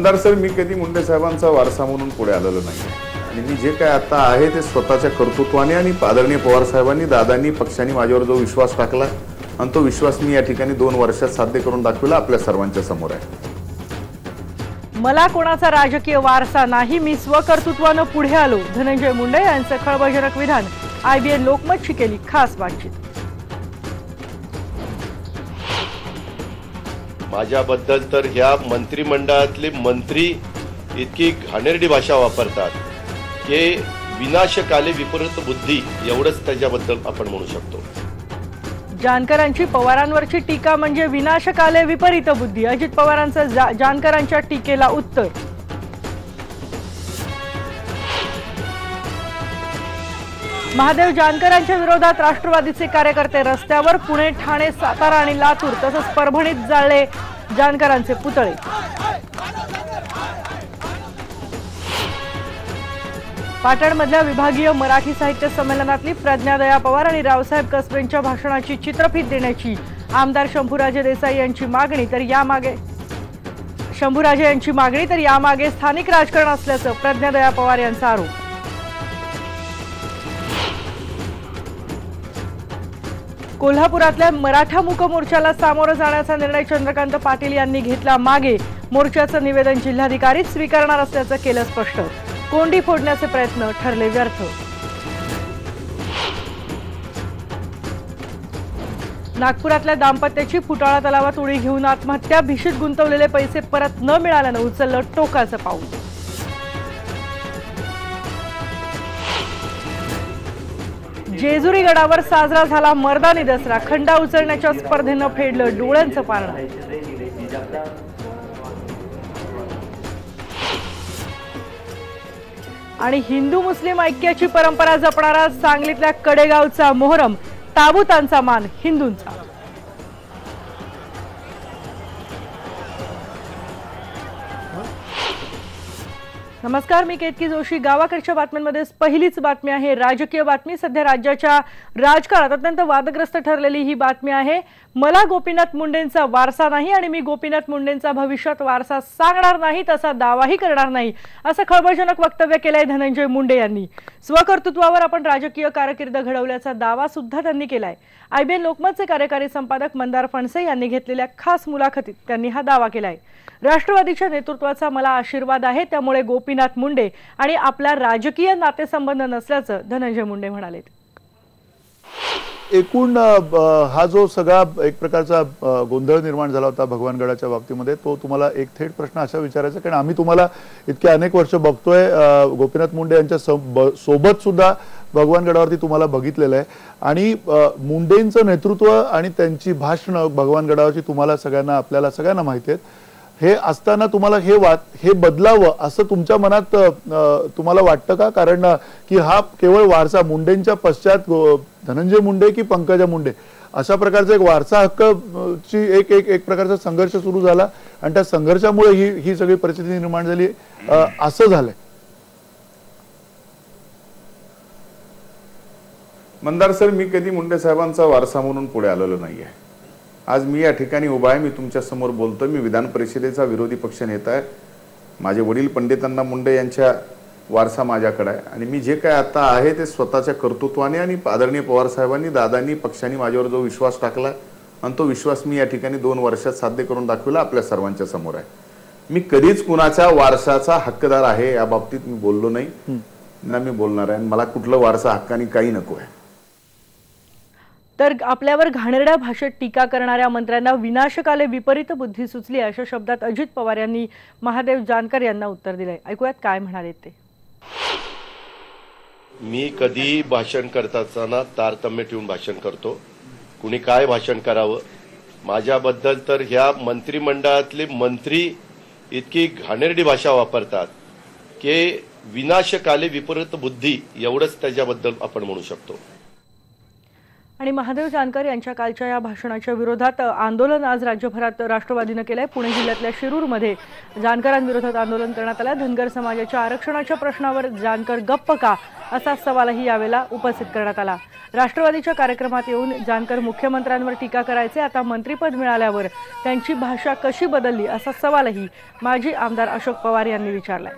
Mandar sir, मी कधी मुंडे साहेबांचा वारसा म्हणून पुढे आलेलो नाही आणि मी जे काय आता आहे ते स्वतःच्या कर्तृत्वाने आणि आदरणीय पवार साहेबांनी, दादांनी, पक्षांनी माझ्यावर जो विश्वास टाकला आणि तो विश्वास मी या ठिकाणी 2 वर्षात साध्य करून दाखवला आपल्या सर्वांच्या समोर आहे। मला कोणाचा राजकीय वारसा नाही, मी स्वकर्तृत्वाने पुढे आलो। धनंजय मुंडे यांचे खळबळजनक विधान। IBN लोकमतशी केली खास बातचीत। माझ्याबद्दल तर ह्या मंत्रिमंडळातले मंत्री इतकी घाणेरडी भाषा वापरतात की विनाशकाले विपरीत बुद्धी एवढंच त्याच्याबद्दल आपण म्हणू शकतो। जानकरांची पवारांवरची टीका म्हणजे विनाशकाले विपरीत बुद्धी। अजित पवारांचं जानकरांच्या टीकेला उत्तर। महादेव जानकरांच्या विरोधात राष्ट्रवादीचे कार्यकर्ते रस्त्यावर। पुणे, ठाणे, सातारा आणि लातूर तसंच परभणीत जाळले जानकरांचे पुतळे। पाटणमधल्या विभागीय मराठी साहित्य संमेलनातली प्रज्ञादया पवार आणि रावसाहेब कसबेंच्या भाषणाची चित्रफीत देण्याची आमदार शंभूराजे देसाई यांची मागणी, तर यामागे स्थानिक राजकारण असल्याचं प्रज्ञादया पवार यांचा आरोप। कोल्हापुरातल्या मराठा मूक मोर्चाला सामोरं जाण्याचा निर्णय चंद्रकांत पाटील यांनी घेतला मागे। मोर्चाचं निवेदन जिल्हाधिकारीच स्वीकारणार असल्याचं केलं स्पष्ट। कोंडी फोडण्याचे प्रयत्न ठरले व्यर्थ। नागपुरातल्या दाम्पत्याची फुटाळा तलावात उडी घेऊन आत्महत्या। भीशीत गुंतवलेले पैसे परत न मिळाल्यानं उचललं टोकाचं पाऊल। जेजुरी गडावर साजरा झाला मर्दानी दसरा। खंडा उचलण्याच्या स्पर्धेनं फेडलं डोळ्यांचं पारणं। आणि हिंदू मुस्लिम ऐक्याची परंपरा जपणारा सांगलीतल्या कडेगावचा मोहरम। ताबुतांचा मान हिंदूंचा। नमस्कार, मी केतकी जोशी। गावाकडच्या बातम्यांमध्ये पहिलीच बातमी आहे राजकीय बातमी। सध्या राज्याच्या राजकारणात अत्यंत वादग्रस्त ठरलेली ही बातमी आहे। मला गोपीनाथ मुंडेंचा वारसा नाही आणि मी गोपीनाथ मुंडेंचा भविष्यात वारसा सांगणार नाही, तसा दावाही करणार नाही, असं खळबळजनक वक्तव्य केलंय धनंजय मुंडे यांनी। स्वकर्तृत्वावर आपण राजकीय कारकीर्द घडवल्याचा दावा सुद्धा त्यांनी केलाय। IBN लोकमतचे कार्यकारी संपादक मंदार फणसे यांनी घेतलेल्या खास मुलाखतीत त्यांनी हा दावा केलाय। राष्ट्रवादीच्या नेतृत्वाचा मला आशीर्वाद आहे, त्यामुळे गोपीनाथ मुंडे आणि आपला राजकीय नातेसंबंध नसल्याचं धनंजय मुंडे म्हणाले। एकूण हा जो सगळा एक प्रकारचा गोंधळ निर्माण झाला होता भगवानगडाच्या बाबतीमध्ये, तो तुम्हाला एक थेट प्रश्न असा विचारायचा, कारण आम्ही तुम्हाला इतके अनेक वर्ष बघतोय, गोपीनाथ मुंडे यांच्या सोबत सुद्धा भगवानगडावरती तुम्हाला बघितलेलं आहे आणि मुंडेंचं नेतृत्व आणि त्यांची भाषणं भगवानगडावरची तुम्हाला सगळ्यांना, आपल्याला सगळ्यांना माहिती आहेत। हे असताना तुम्हाला हे बदलावं असं तुमच्या मनात तुम्हाला वाटतं का? कारण की हा केवळ वारसा मुंडेंच्या पश्चात धनंजय मुंडे की पंकजा मुंडे अशा प्रकारचा एक वारसा हक्क ची एक प्रकारचा संघर्ष सुरू झाला आणि त्या संघर्षामुळे ही सगळी परिस्थिती निर्माण झाली असं झालंय। मंदार सर, मी कधी मुंडे साहेबांचा वारसा म्हणून पुढे आलेलो नाहीये। आज मी या ठिकाणी उभा आहे, मी तुमच्या समोर बोलतोय। मी विधान परिषदेचा विरोधी पक्ष नेता आहे। माझे वडील पंडितांना मुंडे यांच्या वारसा माझ्याकडे आहे आणि मी जे काय आता आहे ते स्वतःच्या कर्तृत्वाने आणि आदरणीय पवार साहेबांनी, दादांनी, पक्षांनी माझ्यावर जो विश्वास टाकला आणि तो विश्वास मी या ठिकाणी 2 वर्षात साध्य करून दाखवला आपल्या सर्वांच्या समोर आहे। मी कधीच कुणाच्या वारसाचा हक्कदार आहे या बाबतीत मी बोललो नाही ना मी बोलणार आहे। मला कुठलं वारसा हक्काने काही नको आहे। तर आपल्यावर घाणेरड्या भाषेत टीका करणाऱ्या मंत्र्यांना विनाशकाले विपरीत बुद्धी सुचली, अशा शब्दात अजित पवार यांनी महादेव जानकर यांना उत्तर दिलंय। ऐकूयात काय म्हणाले ते। मी कधी भाषण करत असताना तारतम्य ठेवून भाषण करतो, कुणी काय भाषण करावं। माझ्याबद्दल तर ह्या मंत्रिमंडळातले मंत्री इतकी घाणेरडी भाषा वापरतात की विनाशकाले विपरीत बुद्धी एवढंच त्याच्याबद्दल आपण म्हणू शकतो। आणि महादेव जानकर यांच्या कालच्या या भाषणाच्या विरोधात आंदोलन आज राज्यभरात राष्ट्रवादीने केलंय। पुणे जिल्ह्यातल्या शिरूरमध्ये जानकरांविरोधात आंदोलन करण्यात आलं। धनगर समाजाच्या आरक्षणाच्या प्रश्नावर जानकर गप्प का असा सवालही यावेळेला उपस्थित करण्यात आला। राष्ट्रवादीच्या कार्यक्रमात येऊन जानकर मुख्यमंत्र्यांवर टीका करायचे, आता मंत्रिपद मिळाल्यावर त्यांची भाषा कशी बदलली असा सवालही माजी आमदार अशोक पवार यांनी विचारलाय।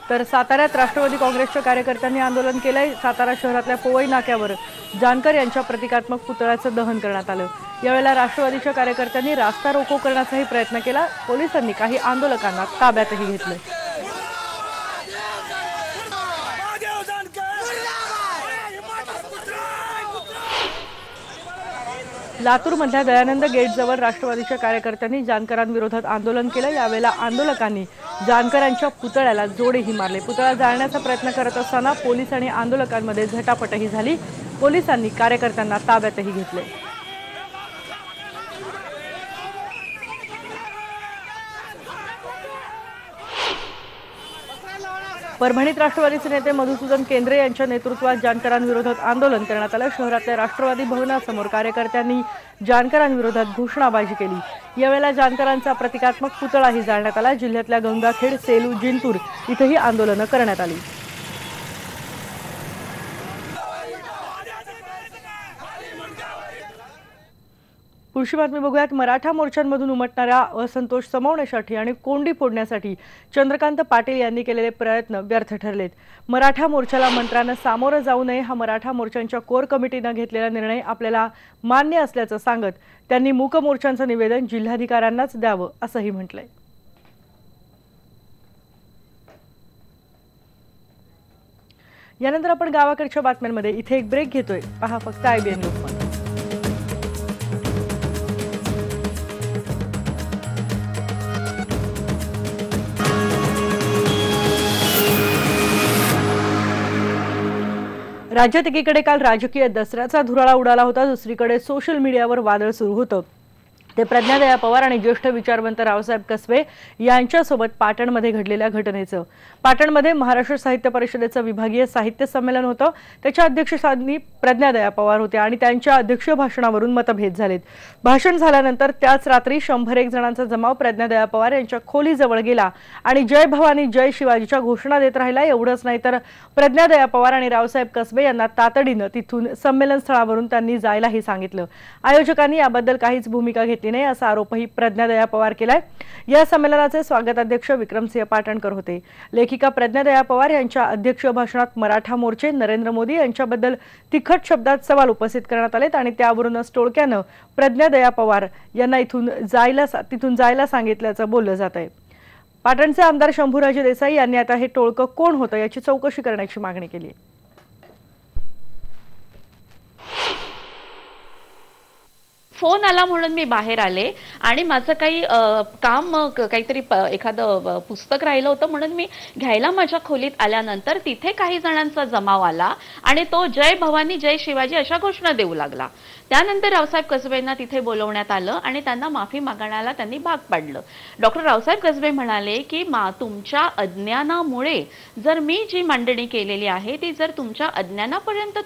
तर साताऱ्यात राष्ट्रवादी काँग्रेसच्या कार्यकर्त्यांनी आंदोलन केलंय। सातारा शहरातल्या पोवई नाक्यावर जानकर यांच्या प्रतिकात्मक पुतळ्याचं दहन करण्यात आलं। यावेळेला राष्ट्रवादीच्या कार्यकर्त्यांनी रास्ता रोको करण्याचाही प्रयत्न केला। पोलिसांनी काही आंदोलकांना ताब्यातही घेतलं। लातूरमधल्या दयानंद गेटजवळ राष्ट्रवादीच्या कार्यकर्त्यांनी जानकरांविरोधात आंदोलन केलं। यावेळेला आंदोलकांनी जानकरांच्या पुतळ्याला जोडेही मारले। पुतळा जाळण्याचा प्रयत्न करत असताना पोलीस आणि आंदोलकांमध्ये झटापटही झाली। पोलिसांनी कार्यकर्त्यांना ताब्यातही घेतले। परभणीत राष्ट्रवादीचे नेते मधुसूदन केंद्रे यांच्या नेतृत्वात जानकरांविरोधात आंदोलन करण्यात आलं। शहरातल्या राष्ट्रवादी भवनासमोर कार्यकर्त्यांनी जानकरांविरोधात घोषणाबाजी केली। यावेळेला जानकरांचा प्रतिकात्मक पुतळाही जाळण्यात आला। जिल्ह्यातल्या गंगाखेड, सेलू, जिंतूर इथेही आंदोलनं करण्यात आली। पुढची बातमी बघूयात। मराठा मोर्चांमधून उमटणारा असंतोष समवण्यासाठी आणि कोंडी फोडण्यासाठी चंद्रकांत पाटील यांनी केलेले प्रयत्न व्यर्थ ठरलेत। मराठा मोर्चाला मंत्र्यांना सामोरं जाऊ नये हा मराठा मोर्चांच्या कोर कमिटीने घेतलेला निर्णय आपल्याला मान्य असल्याचं सांगत त्यांनी मूक मोर्चांचं निवेदन जिल्हाधिकाऱ्यांनाच द्यावं असंही म्हटलंय। यानंतर आपण गावाकडच्या बातम्यांमध्ये इथे एक ब्रेक घेतोय। पहा फक्त IBN लोकमत। राज्यात एकीकडे काल राजकीय दसऱ्याचा धुराळा उडाला होता, दुसरीकडे सोशल मीडियावर वादळ सुरू होतं। ते प्रज्ञादया पवार आणि ज्येष्ठ विचारवंत रावसाहेब कसबे यांच्यासोबत पाटणमध्ये घडलेल्या घटनेचं। पाटणमध्ये महाराष्ट्र साहित्य परिषदेचं विभागीय साहित्य संमेलन होतं। त्याच्या अध्यक्षस्थानी प्रज्ञादया पवार होत्या आणि त्यांच्या अध्यक्षीय भाषणावरून मतभेद झालेत। भाषण झाल्यानंतर त्याच रात्री 101 जणांचा जमाव प्रज्ञादया पवार यांच्या खोलीजवळ गेला आणि जय भवानी जय शिवाजीच्या घोषणा देत राहिला। एवढंच नाही तर प्रज्ञादया पवार आणि रावसाहेब कसबे यांना तातडीनं तिथून संमेलन स्थळावरून त्यांनी जायलाही सांगितलं। आयोजकांनी याबद्दल काहीच भूमिका घेतली नाही असा आरोपही प्रज्ञादया पवार केलाय। या संमेलनाचे स्वागताध्यक्ष विक्रमसिंह पाटणकर होते। लेखिका प्रज्ञादया पवार यांच्या अध्यक्षीय भाषणात मराठा मोर्चे, नरेंद्र मोदी यांच्याबद्दल तिखट शब्दात सवाल उपस्थित करण्यात आलेत आणि त्यावरूनच टोळक्यानं प्रज्ञादया पवार यांना तिथून जायला सांगितल्याचं बोललं जात आहे। पाटणचे आमदार शंभूराजे देसाई यांनी आता हे टोळकं कोण होतं याची चौकशी करण्याची मागणी केली आहे। फोन आला म्हणून मी बाहेर आले आणि माझं काही काम काहीतरी एखादं पुस्तक राहिलं होतं म्हणून मी घ्यायला माझ्या खोलीत आल्यानंतर तिथे काही जणांचा जमाव आला आणि तो जय भवानी जय शिवाजी अशा घोषणा देऊ लागला। त्यानंतर रावसाहेब कसबेंना तिथे बोलवण्यात आलं आणि त्यांना माफी मागण्याला त्यांनी भाग पाडलं। डॉक्टर रावसाहेब कसबे म्हणाले की तुमच्या अज्ञानामुळे जर मी जी मांडणी केलेली आहे ती जर तुमच्या अज्ञानापर्यंत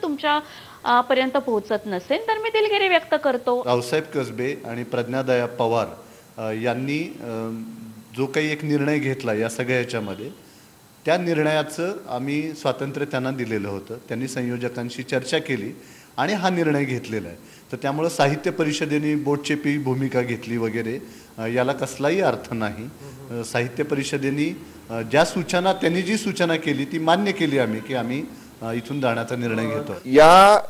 पर्यंत पोहोचत नसेल तर मी दिलगिरी व्यक्त करतो। रावसाहेब कसबे आणि प्रज्ञादया पवार यांनी जो काही एक निर्णय घेतला या सगळ्या याच्यामध्ये, त्या निर्णयाचं आम्ही स्वातंत्र्य त्यांना दिलेलं होतं। त्यांनी संयोजकांशी चर्चा केली आणि हा निर्णय घेतलेला आहे। तर त्यामुळे साहित्य परिषदेने बोटचेपी भूमिका घेतली वगैरे याला कसलाही अर्थ नाही। साहित्य परिषदेने त्यांनी जी सूचना केली ती मान्य केली आम्ही की आम्ही इथून जाण्याचा निर्णय घेतो। या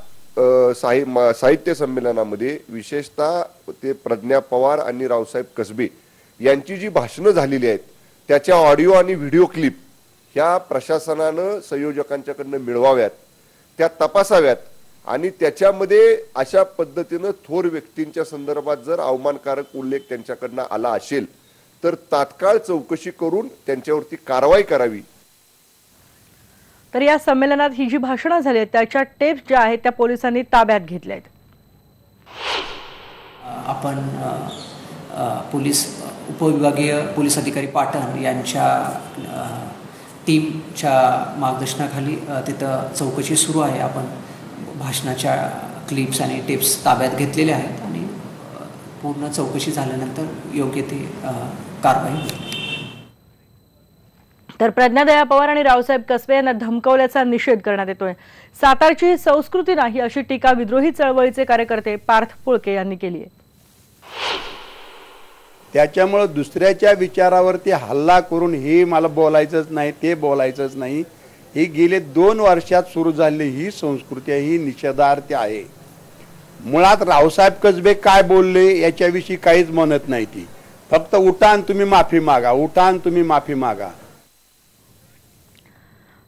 साहित्य संमेलनामध्ये विशेषतः ते प्रज्ञा पवार आणि रावसाहेब कसबे यांची जी भाषणं झालेली आहेत त्याच्या ऑडिओ आणि व्हिडिओ क्लिप ह्या प्रशासनानं संयोजकांच्याकडनं मिळवाव्यात, त्या तपासाव्यात आणि त्याच्यामध्ये अशा पद्धतीनं थोर व्यक्तींच्या संदर्भात जर अवमानकारक उल्लेख त्यांच्याकडनं आला असेल तर तात्काळ चौकशी करून त्यांच्यावरती कारवाई करावी। तर या संमेलनात ही जी भाषणं झाली आहेत त्याच्या टेप्स ज्या आहेत त्या पोलिसांनी ताब्यात घेतल्या आहेत। आपण पोलीस उपविभागीय पोलीस अधिकारी पाटण यांच्या टीमच्या मार्गदर्शनाखाली तिथं चौकशी सुरू आहे. आपण भाषणाच्या क्लिप्स आणि टिप्स ताब्यात घेतलेल्या आहेत आणि पूर्ण चौकशी झाल्यानंतर योग्य ती कारवाई होईल. तर प्रज्ञादया पवार आणि रावसाहेब कसबे यांना धमकावल्याचा निषेध करण्यात येतोय. सातारची संस्कृती नाही अशी टीका विद्रोही चळवळीचे कार्यकर्ते पार्थ पुळके यांनी केली आहे. त्याच्यामुळे दुसऱ्याच्या विचारावरती हल्ला करून हे मला बोलायचंच नाही ते बोलायचंच नाही, ही गेले 2 वर्षात सुरू झालेली ही संस्कृती आहे, ही निषेधार्थ आहे. मुळात रावसाहेब कसबे काय बोलले याच्याविषयी काहीच म्हणत नाही. ती फक्त उठा आणि तुम्ही माफी मागा, उठा आणि तुम्ही माफी मागा.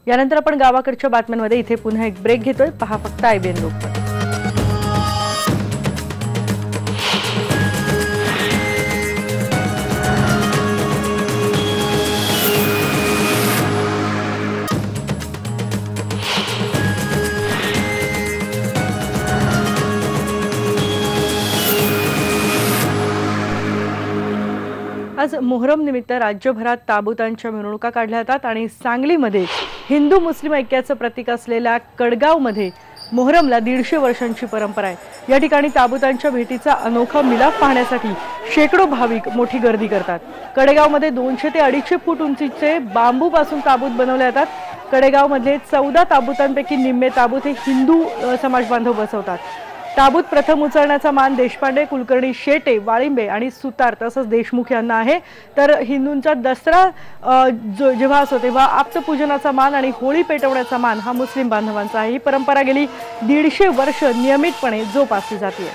यानंतर आपण गावाकडच्या बातम्यांमध्ये इथे पुन्हा एक ब्रेक घेतोय. पहा फक्त IBN लोकमत. आज मोहरम निमित्त राज्यभरात ताबुतांच्या मिरवणुका काढल्या जातात आणि सांगलीमध्ये हिंदू मुस्लिम ऐक्याचं प्रतीक असलेल्या कडगावमध्ये मोहरमला 150 वर्षांची परंपरा आहे. या ठिकाणी ताबुतांच्या भेटीचा अनोखा मिलाफ पाहण्यासाठी शेकडो भाविक मोठी गर्दी करतात. कडेगावमध्ये 200 ते 250 फूट उंचीचे बांबूपासून ताबूत बनवले जातात. कडेगावमधले 14 ताबुतांपैकी निम्मे ताबूत हे हिंदू समाज बांधव बसवतात. ताबूत प्रथम उचलण्याचा मान देशपांडे, कुलकर्णी, शेटे, वाळिंबे आणि सुतार तसंच देशमुख यांना आहे. तर हिंदूंचा दसरा जेव्हा असतो तेव्हा आप्तपूजनाचा मान आणि होळी पेटवण्याचा मान हा मुस्लिम बांधवांचा आहे. ही परंपरा गेली 150 वर्ष नियमितपणे जोपासली जाते.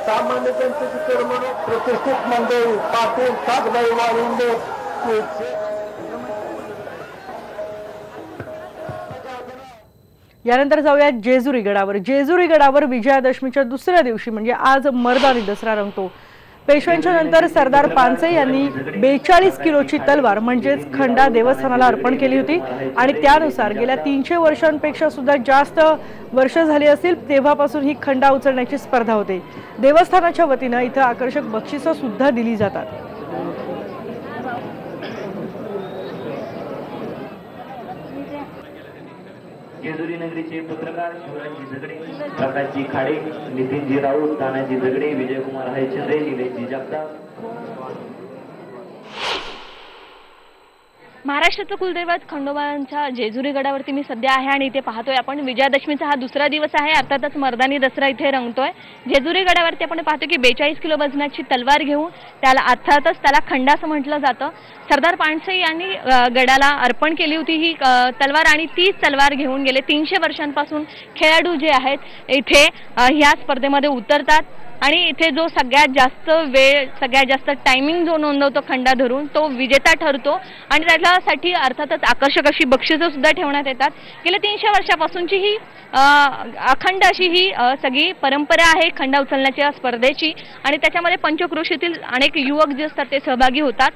सामान्य जनतेची करमणूक प्रतिष्ठित मंडळी पाटील सातबाई वाळिंबे. यानंतर जाऊया जेजुरी गडावर. जेजुरी गडावर विजयादशमीच्या दुसऱ्या दिवशी म्हणजे आज मर्दानी दसरा रंगतो. पेशव्यांच्या नंतर सरदार पानसे यांनी 42 किलोची तलवार म्हणजेच खंडा देवस्थानाला अर्पण केली होती आणि त्यानुसार गेल्या 300 वर्षांपेक्षा सुद्धा जास्त वर्ष झाली असतील तेव्हापासून ही खंडा उचलण्याची स्पर्धा होते. देवस्थानाच्या वतीनं इथं आकर्षक बक्षिसं सुद्धा दिली जातात. जेजुरी नगरीचे पत्रकार शिवराजजी झगडे, प्रकाशजी खाडे, नितीनजी राऊत, तानाजी झगडे, विजयकुमार हरिचंद्रे, निलेशजी जगताप. महाराष्ट्राचं कुलदैवत खंडोबांच्या जेजुरी गडावरती मी सध्या आहे आणि इथे पाहतोय आपण विजयादशमीचा हा दुसरा दिवस आहे. अर्थातच मर्दानी दसरा इथे रंगतोय. जेजुरी गडावरती आपण पाहतो की 42 किलो वजनाची तलवार घेऊन त्याला अर्थातच त्याला खंडा असं म्हटलं जातं. सरदार पानसे यांनी गडाला अर्पण केली होती ही तलवार आणि तीच तलवार घेऊन गेले 300 वर्षांपासून खेळाडू जे आहेत इथे ह्या स्पर्धेमध्ये उतरतात आणि इथे जो सगळ्यात जास्त वेळ सगळ्यात जास्त टायमिंग जो नोंदवतो खंडा धरून तो विजेता ठरतो आणि त्याच्यासाठी अर्थातच आकर्षक अशी बक्षिसं सुद्धा ठेवण्यात येतात. गेल्या 300 वर्षापासूनची ही अखंड अशी ही सगळी परंपरा आहे खंडा उचलण्याच्या स्पर्धेची आणि त्याच्यामध्ये पंचक्रोशीतील अनेक युवक जे असतात ते सहभागी होतात.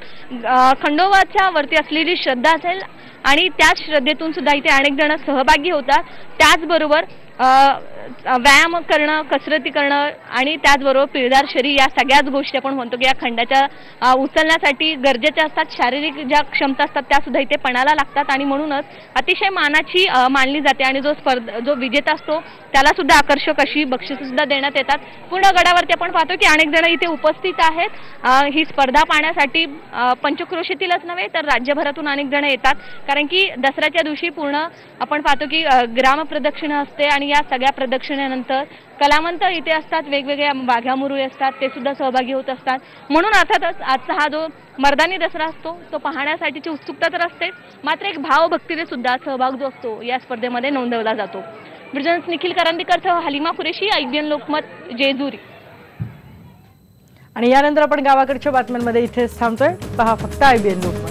खंडोबाच्या वरती असलेली श्रद्धा असेल आणि त्याच श्रद्धेतून सुद्धा इथे अनेक जण सहभागी होतात. त्याचबरोबर व्यायाम करणं, कसरती करणं आणि त्याचबरोबर पिळदार शरीर या सगळ्याच गोष्टी आपण म्हणतो की या खंडाच्या उचलण्यासाठी गरजेच्या असतात. शारीरिक ज्या क्षमता असतात त्या सुद्धा इथे पणाला लागतात आणि म्हणूनच अतिशय मानाची मानली जाते आणि जो विजेता असतो त्याला सुद्धा आकर्षक अशी बक्षिसं सुद्धा देण्यात येतात. पूर्ण गडावरती आपण पाहतो की अनेक जण इथे उपस्थित आहेत. ही स्पर्धा पाहण्यासाठी पंचक्रोशीतीलच नव्हे तर राज्यभरातून अनेक जण येतात कारण की दसऱ्याच्या दिवशी पूर्ण आपण पाहतो की ग्राम प्रदक्षिणा असते आणि या सगळ्या प्रदक्षिणेनंतर कलावंत इथे असतात, वेगवेगळ्या वाघ्यामुरळी असतात ते सुद्धा सहभागी होत असतात. म्हणून अर्थातच आजचा हा जो मर्दानी दसरा असतो तो पाहण्यासाठीची उत्सुकता तर असतेच, मात्र एक भावभक्तीने सुद्धा सहभाग जो असतो या स्पर्धेमध्ये नोंदवला जातो. ब्रिजन्स निखिल करंदीकरसह हलिमा कुरेशी, IBN लोकमत, जेजुरी. आणि यानंतर आपण गावाकडच्या बातम्यांमध्ये इथेच थांबतोय. पहा फक्त IBN लोकमत.